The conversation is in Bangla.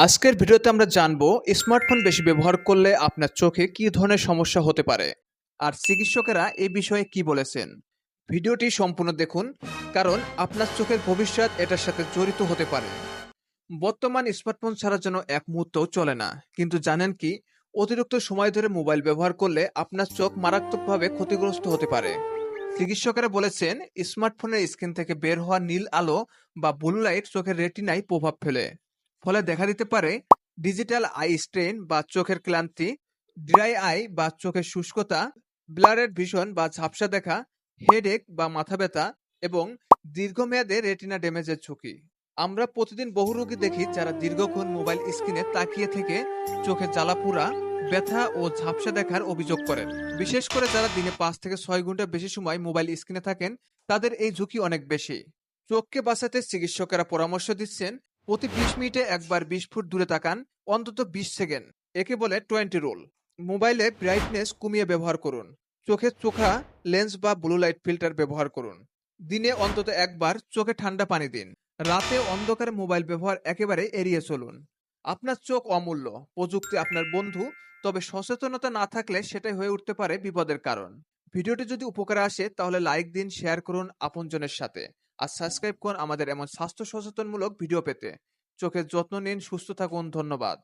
আজকের ভিডিওতে আমরা জানবো স্মার্টফোন বেশি ব্যবহার করলে আপনার চোখে কী ধরনের সমস্যা হতে পারে আর চিকিৎসকেরা এই বিষয়ে কি বলেছেন। ভিডিওটি সম্পূর্ণ দেখুন, কারণ আপনার চোখের ভবিষ্যৎ এটার সাথে জড়িত হতে পারে। বর্তমান স্মার্টফোন ছাড়া যেন এক মুহূর্তও চলে না, কিন্তু জানেন কি, অতিরিক্ত সময় ধরে মোবাইল ব্যবহার করলে আপনার চোখ মারাত্মকভাবে ক্ষতিগ্রস্ত হতে পারে। চিকিৎসকেরা বলেছেন, স্মার্টফোনের স্ক্রিন থেকে বের হওয়া নীল আলো বা ব্লু লাইট চোখের রেটিনায় প্রভাব ফেলে। ফলে দেখা দিতে পারে ডিজিটাল আই স্ট্রেন বা চোখের ক্লান্তি, ড্রাই আই বা চোখের শুষ্কতা, ব্লারেড ভিশন বা ঝাপসা দেখা, হেডেক বা মাথা ব্যথা এবং দীর্ঘমেয়াদে রেটিনা ড্যামেজের ঝুঁকি। আমরা প্রতিদিন বহু রোগী দেখি যারা দীর্ঘক্ষণ মোবাইল স্ক্রিনে তাকিয়ে থেকে চোখে জ্বালাপুরা, ব্যথা ও ঝাপসা দেখার অভিযোগ করেন। বিশেষ করে যারা দিনে 5 থেকে 6 ঘন্টা বেশি সময় মোবাইল স্ক্রিনে থাকেন, তাদের এই ঝুঁকি অনেক বেশি। চোখকে বাঁচাতে চিকিৎসকেরা পরামর্শ দিচ্ছেন, প্রতি 20 মিনিটে একবার 20 ফুট দূরে তাকান, অন্তত 20 সেকেন্ড। একে বলে 20 রুল। মোবাইলে ব্রাইটনেস কমিয়ে ব্যবহার করুন। চোখে চোখা লেন্স বা ব্লু লাইট ফিল্টার ব্যবহার করুন। দিনে অন্তত একবার চোখে ঠান্ডা পানি দিন। রাতে অন্ধকারে মোবাইল ব্যবহার একেবারে এড়িয়ে চলুন। আপনার চোখ অমূল্য, প্রযুক্তি আপনার বন্ধু, তবে সচেতনতা না থাকলে সেটাই হয়ে উঠতে পারে বিপদের কারণ। ভিডিওটি যদি উপকারে আসে তাহলে লাইক দিন, শেয়ার করুন আপনজনের সাথে। আর সাবস্ক্রাইব করুন আমাদের এমন স্বাস্থ্য সচেতনমূলক ভিডিও পেতে। চোখের যত্ন নিন, সুস্থ থাকুন, ধন্যবাদ।